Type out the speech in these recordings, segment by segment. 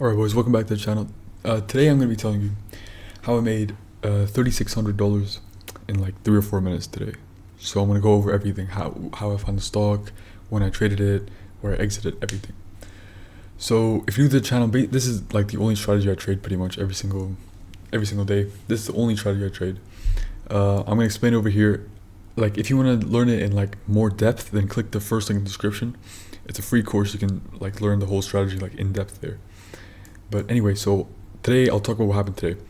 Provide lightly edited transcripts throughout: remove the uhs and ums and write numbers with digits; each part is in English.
Alright boys, welcome back to the channel. Today I'm going to be telling you how I made $3,600 in like 3 or 4 minutes today. So I'm going to go over everything, how I found the stock, when I traded it, where I exited, everything. So if you're new to the channel, this is like the only strategy I trade pretty much every single day. This is the only strategy I trade. I'm going to explain over here. Like if you want to learn it in like more depth, then click the first link in the description. It's a free course. You can like learn the whole strategy like in depth there. But anyway, so today I'll talk about what happened today.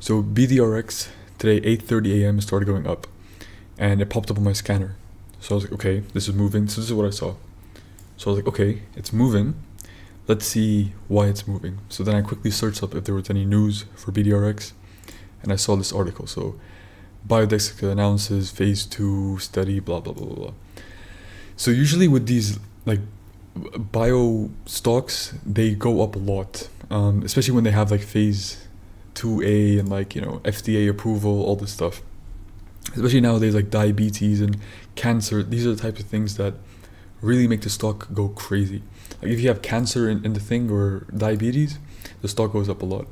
So BDRX today 8:30 a.m. started going up, and it popped up on my scanner. So I was like, okay, this is moving. So this is what I saw. So I was like, okay, it's moving. Let's see why it's moving. So then I quickly searched up if there was any news for BDRX, and I saw this article. So Biodestica announces phase 2 study, blah blah blah blah blah. So usually with these like bio stocks, they go up a lot, especially when they have like phase 2A and like, you know, FDA approval, all this stuff. Especially nowadays, like diabetes and cancer, these are the types of things that really make the stock go crazy. Like if you have cancer in the thing or diabetes, the stock goes up a lot.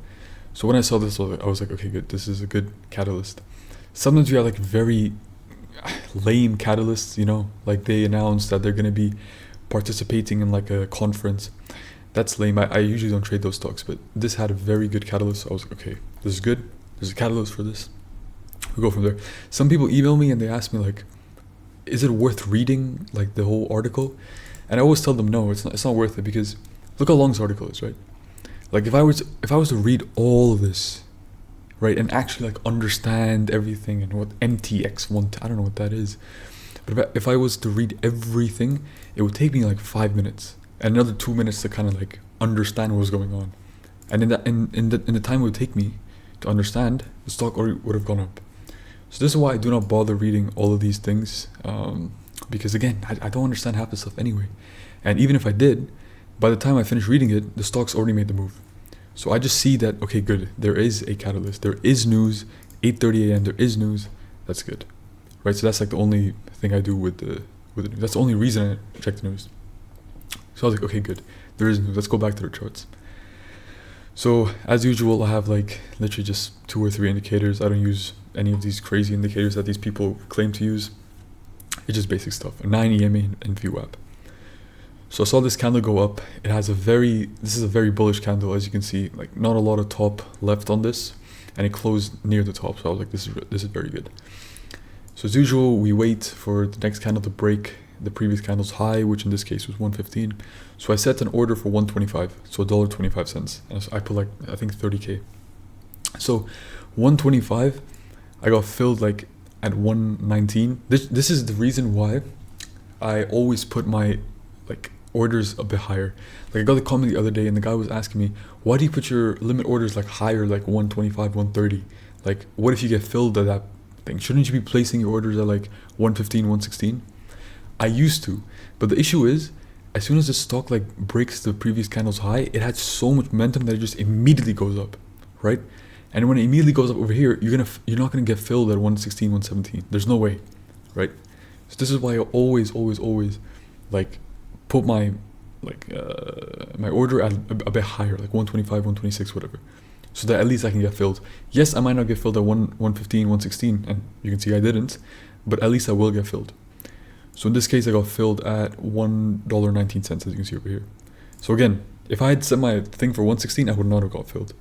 So when I saw this, I was like, okay, good, this is a good catalyst. Sometimes you have like very lame catalysts, you know, like they announce that they're going to be participating in like a conference. That's lame. I usually don't trade those stocks, but this had a very good catalyst. So I was like, okay, this is good. There's a catalyst for this. We go from there. Some people email me and they ask me like, is it worth reading like the whole article? And I always tell them no, it's not worth it, because look how long this article is, right? Like if I was to read all of this, right, and actually like understand everything and what MTX1, I don't know what that is. But if I was to read everything, it would take me like 5 minutes and another 2 minutes to kind of like understand what was going on. And in the time it would take me to understand, the stock already would have gone up. So this is why I do not bother reading all of these things, because again, I don't understand half the stuff anyway. And even if I did, by the time I finish reading it, the stock's already made the move. So I just see that, okay, good, there is a catalyst, there is news, 8:30 a.m. there is news, that's good. Right, so that's like the only thing I do with the news. That's the only reason I check the news. So I was like, okay, good, there is news. Let's go back to the charts. So as usual, I have like literally just 2 or 3 indicators. I don't use any of these crazy indicators that these people claim to use. It's just basic stuff. A 9 EMA and VWAP. So I saw this candle go up. This is a very bullish candle, as you can see. Like not a lot of top left on this, and it closed near the top. So I was like, this is very good. So as usual, we wait for the next candle to break the previous candle's high, which in this case was 115. So I set an order for 125, so $1.25. And so I put like, I think 30K. So 125, I got filled like at 119. This is the reason why I always put my like orders a bit higher. Like I got a comment the other day and the guy was asking me, why do you put your limit orders like higher, like 125, 130? Like what if you get filled at that thing? Shouldn't you be placing your orders at like 115, 116? I used to, but the issue is, as soon as the stock like breaks the previous candle's high, it had so much momentum that it just immediately goes up, right? And when it immediately goes up over here, you're not gonna get filled at 116, 117. There's no way, right? So this is why I always like put my my order at a bit higher, like 125, 126, whatever, so that at least I can get filled. Yes, I might not get filled at 115, 116, and you can see I didn't, but at least I will get filled. So in this case, I got filled at $1.19, as you can see over here. So again, if I had set my thing for 116, I would not have got filled.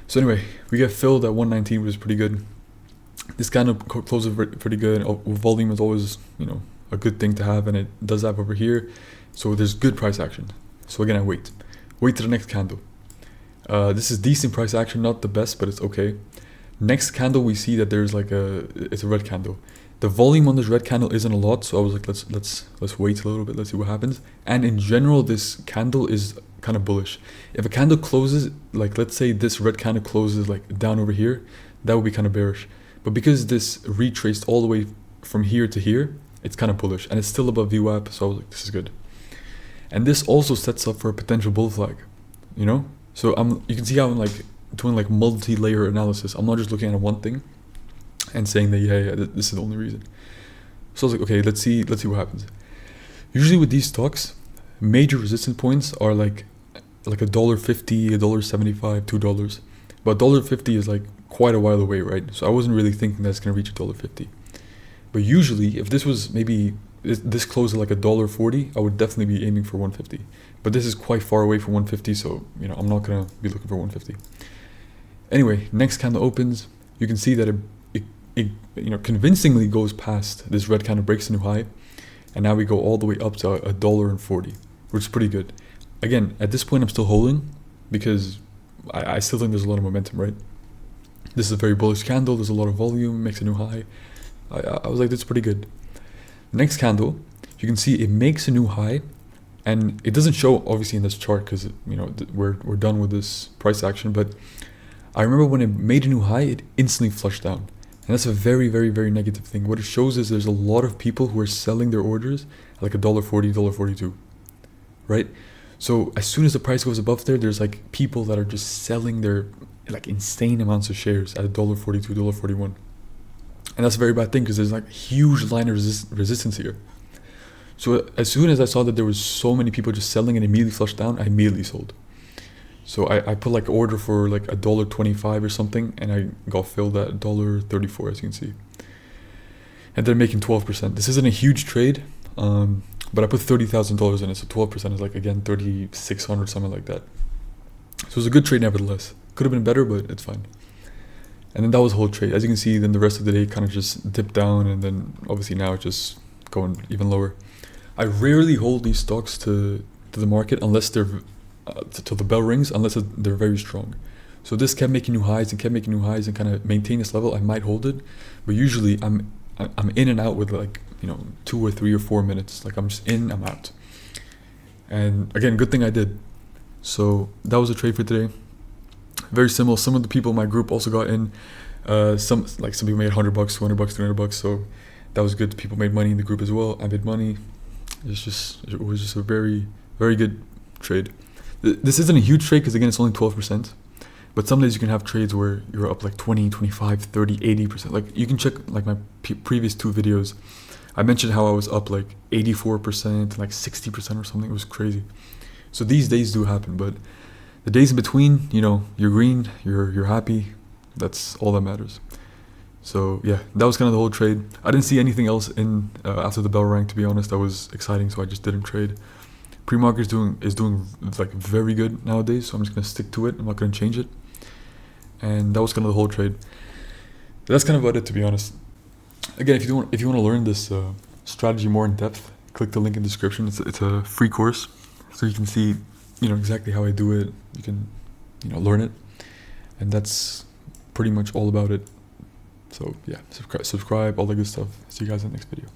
So anyway, we get filled at 119, which is pretty good. This kind of closes pretty good. Volume is always, you know, a good thing to have, and it does that over here. So there's good price action. So again, I wait to the next candle. This is decent price action, not the best, but it's okay. Next candle, we see that there's like it's a red candle. The volume on this red candle isn't a lot, so I was like, let's wait a little bit, let's see what happens. And in general, this candle is kind of bullish. If a candle closes, like let's say this red candle closes like down over here, that would be kind of bearish. But because this retraced all the way from here to here, it's kind of bullish, and it's still above VWAP, so I was like, this is good. And this also sets up for a potential bull flag, you know? So you can see how I'm like doing like multi-layer analysis. I'm not just looking at one thing and saying that yeah, this is the only reason. So I was like, okay, let's see what happens. Usually with these stocks, major resistance points are like like $1.50, $1.75, $2. But $1.50 is like quite a while away, right? So I wasn't really thinking that's gonna reach $1.50. But usually, if this was maybe this close at like $1.40, I would definitely be aiming for 150. But this is quite far away from 150, so I'm not gonna be looking for 150. Anyway, next candle opens. You can see that it convincingly goes past this red candle, breaks a new high, and now we go all the way up to $1.40, which is pretty good. Again, at this point, I'm still holding because I still think there's a lot of momentum, right? This is a very bullish candle. There's a lot of volume, makes a new high. I was like, that's pretty good. Next candle, you can see it makes a new high, and it doesn't show obviously in this chart because we're done with this price action. But I remember when it made a new high, it instantly flushed down, and that's a very, very, very negative thing. What it shows is there's a lot of people who are selling their orders at like $1.40, $1.42, right? So as soon as the price goes above there, there's like people that are just selling their like insane amounts of shares at $1.42, $1.41. And that's a very bad thing because there's like a huge line of resistance here. So as soon as I saw that there was so many people just selling and immediately flushed down, I immediately sold. So I put like an order for like $1.25 or something, and I got filled at $1.34, as you can see. And they're making 12%. This isn't a huge trade, but I put $30,000 in it, so 12% is like, again, 3,600, something like that. So it was a good trade nevertheless. Could have been better, but it's fine. And then that was the whole trade. As you can see, then the rest of the day kind of just dipped down, and then obviously now it's just going even lower. I rarely hold these stocks to the market unless they're till the bell rings, unless they're very strong. So this kept making new highs and kept making new highs and kind of maintain this level. I might hold it, but usually I'm in and out with like 2 or 3 or 4 minutes. Like I'm just in, I'm out. And again, good thing I did. So that was the trade for today. Very similar. Some of the people in my group also got in. Some people made $100, $200, $300. So that was good. People made money in the group as well. I made money. It was just a very, very good trade. This isn't a huge trade because again, it's only 12%. But some days you can have trades where you're up like 20, 25, 30, 80%. Like you can check like my previous 2 videos. I mentioned how I was up like 84%, like 60% or something. It was crazy. So these days do happen, but the days in between, you're green, you're happy. That's all that matters. So yeah, that was kind of the whole trade. I didn't see anything else in after the bell rang. To be honest, that was exciting, so I just didn't trade. Pre-market is doing like very good nowadays, so I'm just gonna stick to it. I'm not gonna change it. And that was kind of the whole trade. That's kind of about it, to be honest. Again, if you want to learn this strategy more in depth, click the link in the description. It's a free course, so you can see exactly how I do it. You can learn it, and that's pretty much all about it. So yeah, subscribe, all the good stuff. See you guys in the next video.